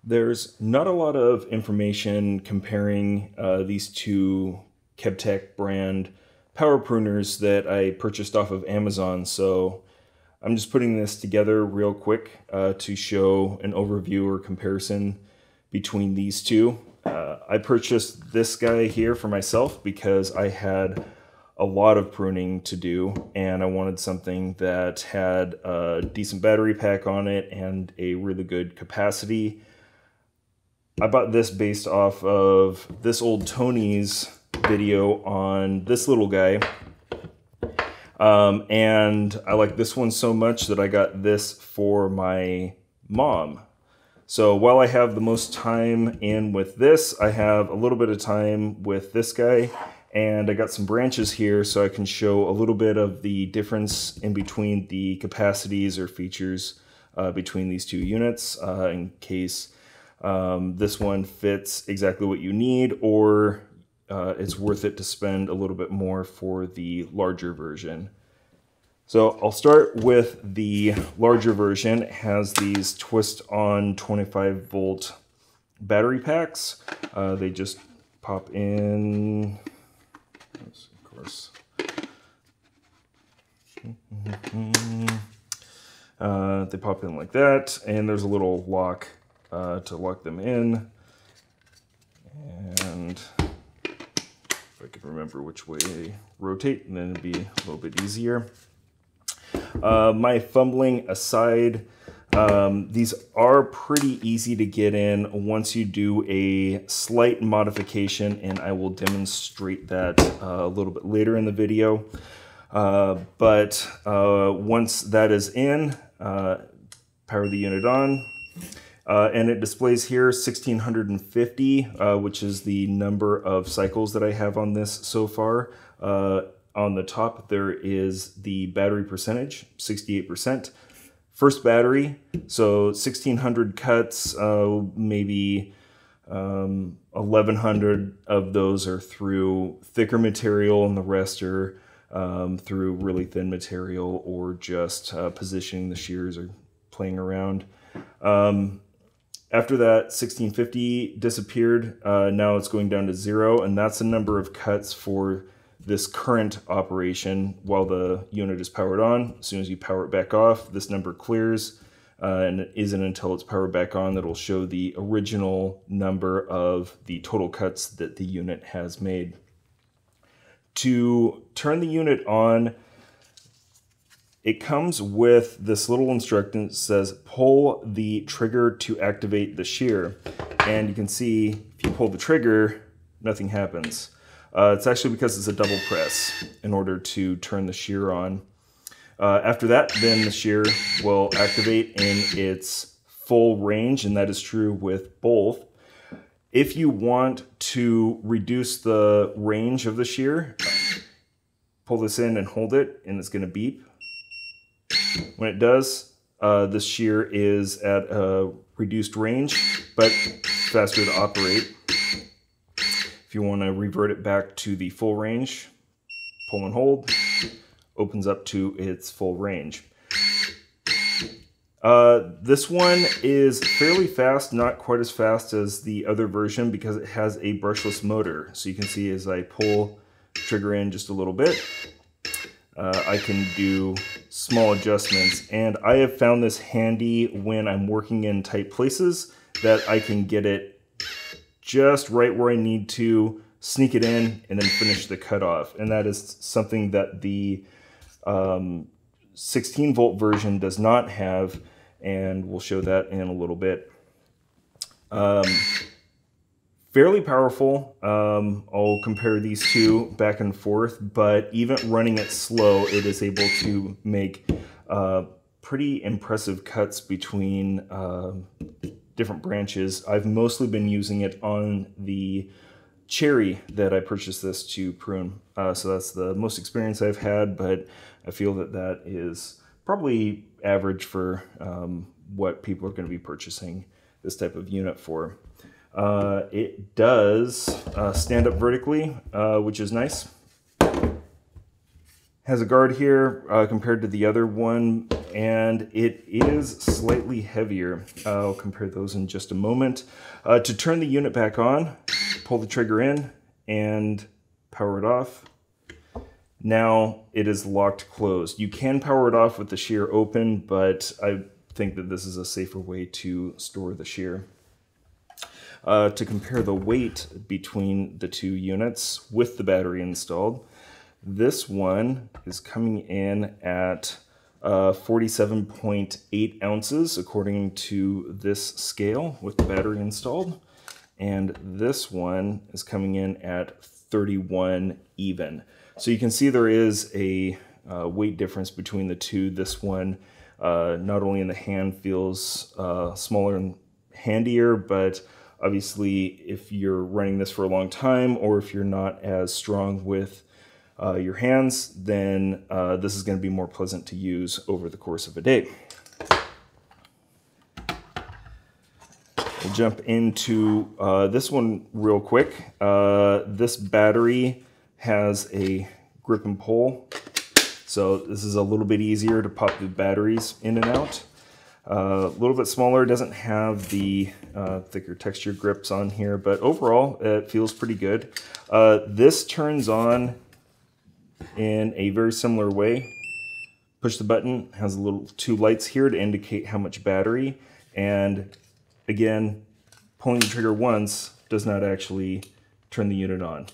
There's not a lot of information comparing these two Kebtek brand power pruners that I purchased off of Amazon, so I'm just putting this together real quick to show an overview or comparison between these two. I purchased this guy here for myself because I had a lot of pruning to do and I wanted something that had a decent battery pack on it and a really good capacity. I bought this based off of this old Tony's video on this little guy. And I like this one so much that I got this for my mom. So while I have the most time in with this, I have a little bit of time with this guy, and I got some branches here so I can show a little bit of the difference in between the capacities or features between these two units in case this one fits exactly what you need, or it's worth it to spend a little bit more for the larger version. So I'll start with the larger version. It has these twist-on 25-volt battery packs. They just pop in, of course. They pop in like that, and there's a little lock to lock them in. And if I can remember which way I rotate, and then it'd be a little bit easier. My fumbling aside, these are pretty easy to get in once you do a slight modification, and I will demonstrate that a little bit later in the video. But once that is in, power the unit on. And it displays here 1650, which is the number of cycles that I have on this so far. On the top, there is the battery percentage, 68%. First battery, so 1600 cuts, maybe 1100 of those are through thicker material, and the rest are through really thin material or just positioning the shears or playing around. After that, 1650 disappeared. Now it's going down to 0, and that's the number of cuts for this current operation while the unit is powered on. As soon as you power it back off, this number clears, and it isn't until it's powered back on that it'll show the original number of the total cuts that the unit has made. To turn the unit on, it comes with this little instruction that says pull the trigger to activate the shear. And you can see if you pull the trigger, nothing happens. It's actually because it's a double press in order to turn the shear on. After that, then the shear will activate in its full range, and that is true with both. If you want to reduce the range of the shear, pull this in and hold it, and it's going to beep. When it does, this shear is at a reduced range, but faster to operate. If you want to revert it back to the full range, pull and hold, opens up to its full range. This one is fairly fast, not quite as fast as the other version because it has a brushless motor. So you can see as I pull the trigger in just a little bit, I can do small adjustments, and I have found this handy when I'm working in tight places that I can get it just right where I need to, sneak it in, and then finish the cutoff. And that is something that the 16-volt version does not have, and we'll show that in a little bit. Fairly powerful. I'll compare these two back and forth, but even running it slow, it is able to make pretty impressive cuts between different branches. I've mostly been using it on the cherry that I purchased this to prune. So that's the most experience I've had, but I feel that that is probably average for what people are going to be purchasing this type of unit for. It does stand up vertically, which is nice. Has a guard here compared to the other one, and it is slightly heavier. I'll compare those in just a moment. To turn the unit back on, pull the trigger in and power it off. Now it is locked closed. You can power it off with the shear open, but I think that this is a safer way to store the shear. To compare the weight between the two units with the battery installed, this one is coming in at 47.8 ounces according to this scale with the battery installed, and this one is coming in at 31 even. So you can see there is a weight difference between the two. This one, not only in the hand, feels smaller and handier, but obviously if you're running this for a long time, or if you're not as strong with your hands, then this is going to be more pleasant to use over the course of a day. We'll jump into this one real quick. This battery has a grip and pull, so this is a little bit easier to pop the batteries in and out. A little bit smaller, doesn't have the thicker texture grips on here, but overall it feels pretty good. This turns on in a very similar way. Push the button, has a little two lights here to indicate how much battery, and again, pulling the trigger once does not actually turn the unit on.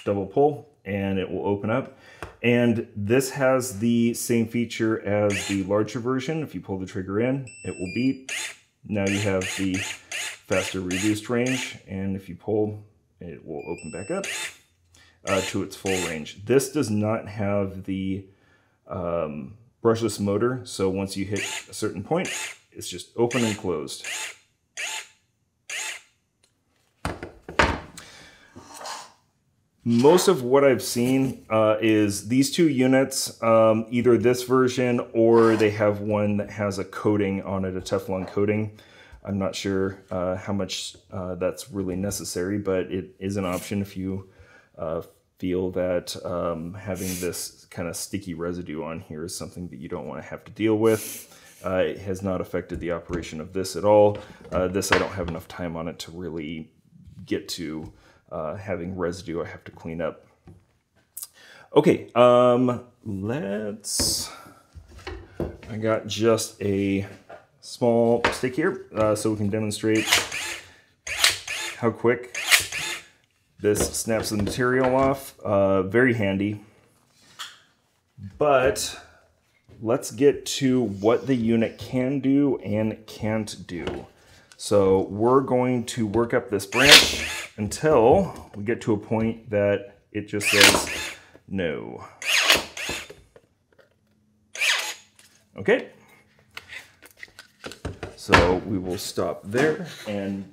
Double pull and it will open up. And this has the same feature as the larger version. If you pull the trigger in, it will beep. Now you have the faster reduced range, and if you pull, it will open back up to its full range. This does not have the brushless motor, so once you hit a certain point, it's just open and closed. Most of what I've seen is these two units, either this version or they have one that has a coating on it, a Teflon coating. I'm not sure how much that's really necessary, but it is an option if you feel that having this kind of sticky residue on here is something that you don't want to have to deal with. It has not affected the operation of this at all. This, I don't have enough time on it to really get to having residue I have to clean up. Okay, I got just a small stick here so we can demonstrate how quick this snaps the material off. Very handy. But let's get to what the unit can do and can't do. So we're going to work up this branch until we get to a point that it just says no. Okay. So we will stop there and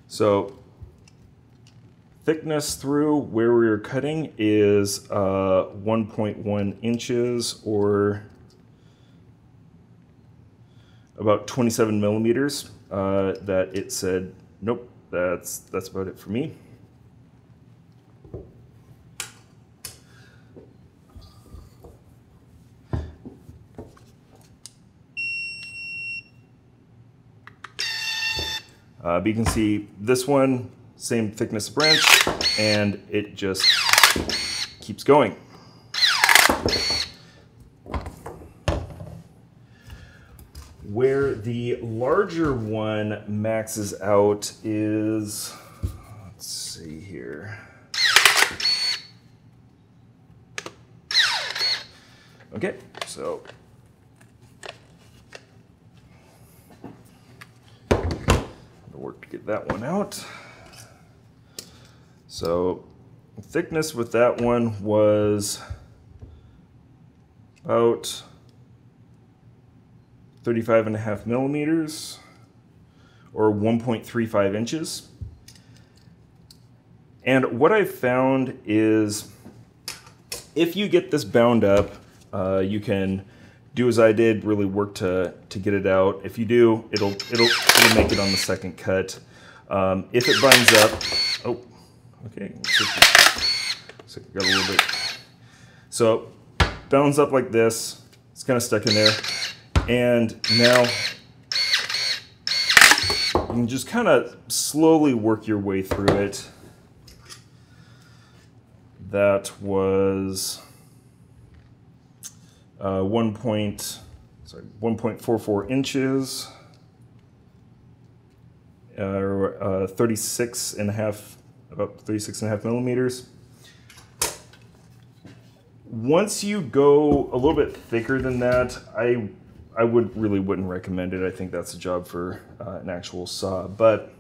so thickness through where we are cutting is 1.1 inches, or about 27 millimeters. That it said, nope, that's about it for me. But you can see this one, same thickness of branch, and it just keeps going. Where the larger one maxes out is, let's see here. Okay, so work to get that one out. So thickness with that one was about 35.5 millimeters, or 1.35 inches. And what I've found is if you get this bound up, you can do as I did, really work to get it out. If you do, it'll make it on the second cut. If it binds up, oh, okay, so got a little bit. So bounds up like this. It's kind of stuck in there, and now you can just kind of slowly work your way through it. That was 1.44 inches, 36 and a half, about 36 and a half millimeters. Once you go a little bit thicker than that, I wouldn't recommend it. I think that's a job for an actual saw. But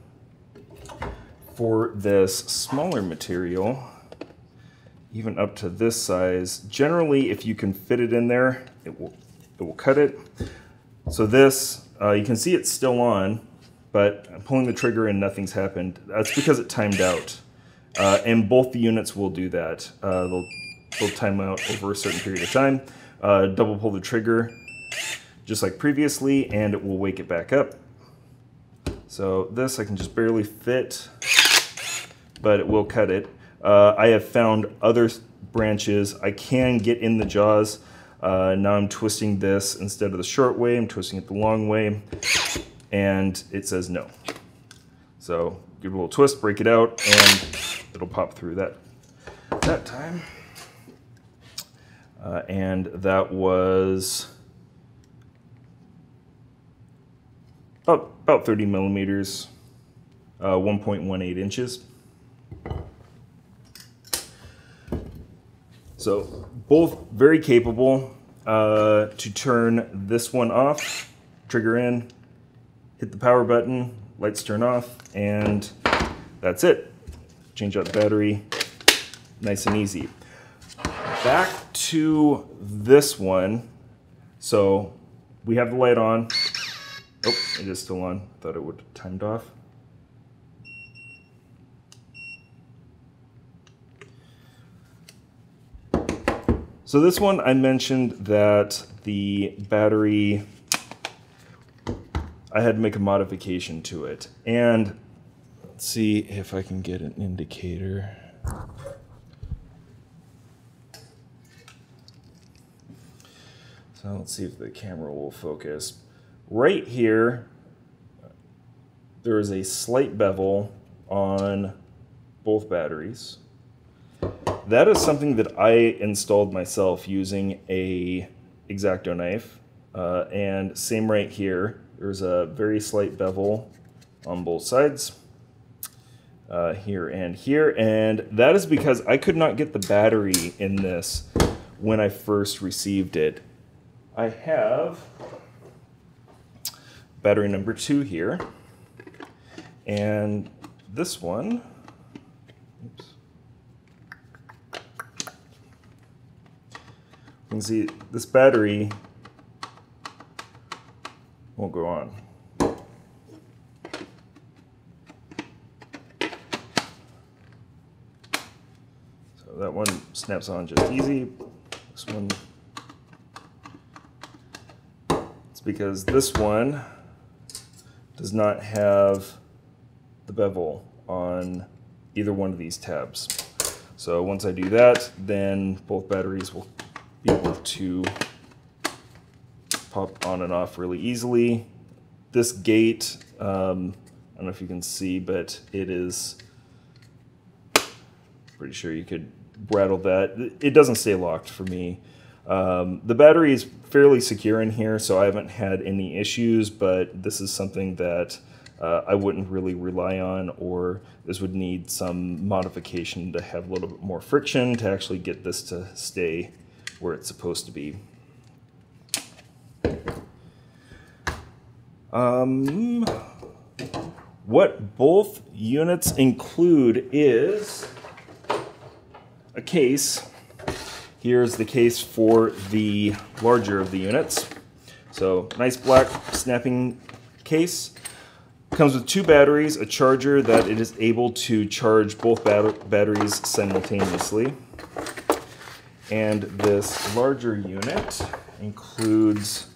for this smaller material, even up to this size, generally if you can fit it in there, it will cut it. So this, you can see it's still on, but I'm pulling the trigger and nothing's happened. That's because it timed out. And both the units will do that. They'll time out over a certain period of time. Double pull the trigger, just like previously, and it will wake it back up. So this I can just barely fit, but it will cut it. I have found other branches I can get in the jaws. Now I'm twisting this instead of the short way, I'm twisting it the long way, and it says no. So give it a little twist, break it out, and it'll pop through that time. And that was about 30 millimeters, 1.18 inches. So both very capable. To turn this one off, trigger in, hit the power button, lights turn off, and that's it. Change out the battery, nice and easy. Back to this one. So we have the light on. Oh, it is still on. Thought it would have timed off. So this one, I mentioned that the battery, I had to make a modification to it. And let's see if I can get an indicator. So let's see if the camera will focus. Right here, there is a slight bevel on both batteries. That is something that I installed myself using a X-Acto knife. And same right here, there's a very slight bevel on both sides. Here and here, and that is because I could not get the battery in this when I first received it. I have battery number 2 here, and this one, oops. You can see this battery won't go on. So that one snaps on just easy. This one, it's because this one does not have the bevel on either one of these tabs. So once I do that, then both batteries will be able to pop on and off really easily. This gate, I don't know if you can see, but it is, pretty sure you could rattle that. It doesn't stay locked for me. The battery is fairly secure in here, so I haven't had any issues, but this is something that I wouldn't really rely on, or this would need some modification to have a little bit more friction to actually get this to stay where it's supposed to be. What both units include is a case. Here's the case for the larger of the units. So nice black snapping case. Comes with 2 batteries, a charger that it is able to charge both batteries simultaneously. And this larger unit includes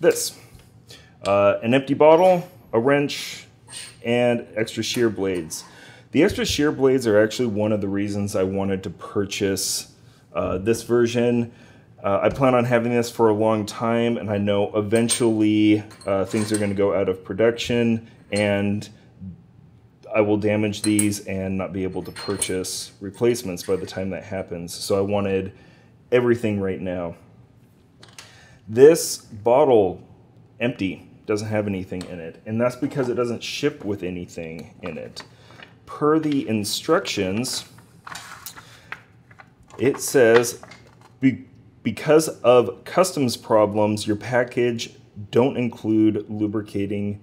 this. An empty bottle, a wrench, and extra shear blades. The extra shear blades are actually one of the reasons I wanted to purchase this version. I plan on having this for a long time, and I know eventually things are going to go out of production, and I will damage these and not be able to purchase replacements by the time that happens. So I wanted everything right now. This bottle, empty, doesn't have anything in it, and that's because it doesn't ship with anything in it. Per the instructions, it says, because of customs problems, your package don't include lubricating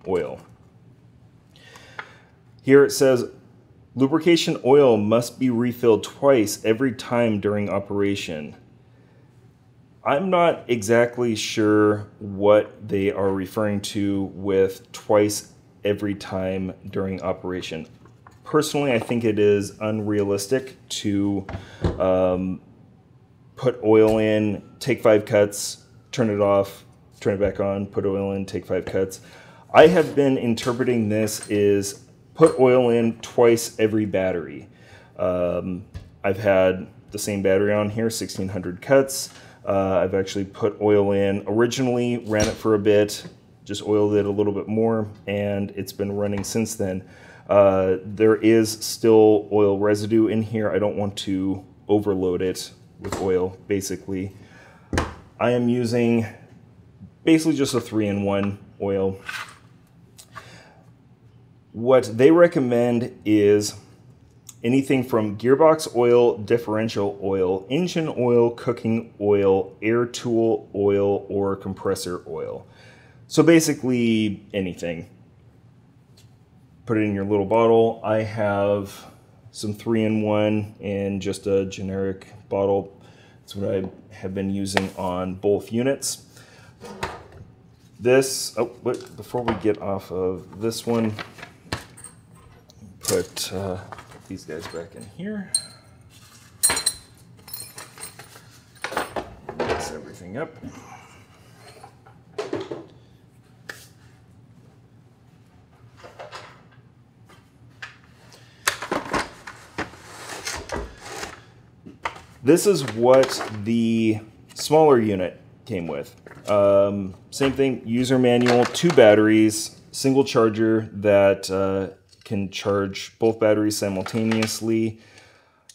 oil. Here it says, lubrication oil must be refilled twice every time during operation. I'm not exactly sure what they are referring to with twice every time during operation. Personally, I think it is unrealistic to put oil in, take 5 cuts, turn it off, turn it back on, put oil in, take 5 cuts. I have been interpreting this as put oil in twice every battery. I've had the same battery on here, 1600 cuts. I've actually put oil in, originally ran it for a bit, just oiled it a little bit more, and it's been running since then. There is still oil residue in here. I don't want to overload it with oil, basically. I am using basically just a 3-in-1 oil. What they recommend is anything from gearbox oil, differential oil, engine oil, cooking oil, air tool oil, or compressor oil. So basically anything. Put it in your little bottle. I have some 3-in-1 in just a generic bottle. That's what I have been using on both units. This, before we get off of this one, put these guys back in here. Mix everything up. This is what the smaller unit came with. Same thing, user manual, 2 batteries, single charger that can charge both batteries simultaneously,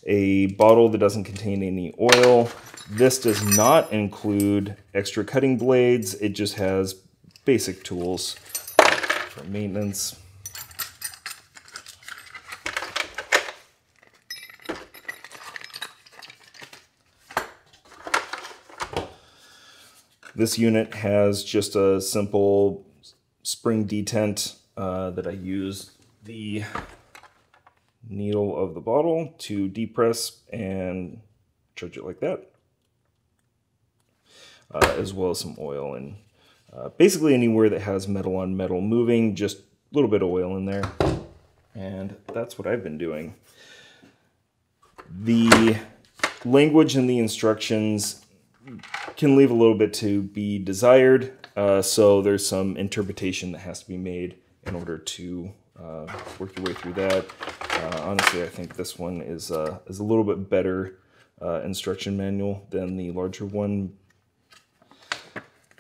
a bottle that doesn't contain any oil. This does not include extra cutting blades. It just has basic tools for maintenance. This unit has just a simple spring detent that I use the needle of the bottle to depress and charge it like that, as well as some oil, and basically anywhere that has metal on metal moving, just a little bit of oil in there, and that's what I've been doing. The language in the instructions can leave a little bit to be desired, so there's some interpretation that has to be made in order to work your way through that. Honestly, I think this one is a little bit better instruction manual than the larger one.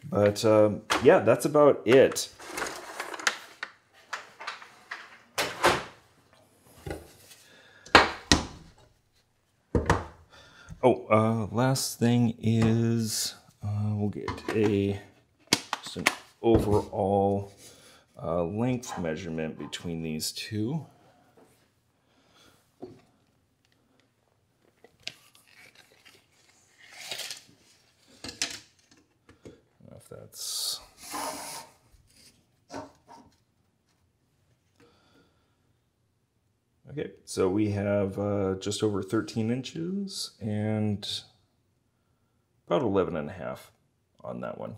But yeah, that's about it. Oh, last thing is we'll get just an overall length measurement between these two. If that's okay, so we have just over 13 inches and about 11.5 on that one.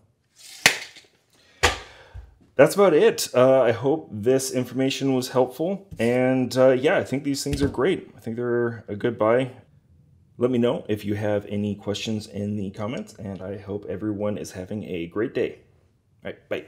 That's about it. I hope this information was helpful, and yeah, I think these things are great. I think they're a good buy. Let me know if you have any questions in the comments, and I hope everyone is having a great day. All right, bye.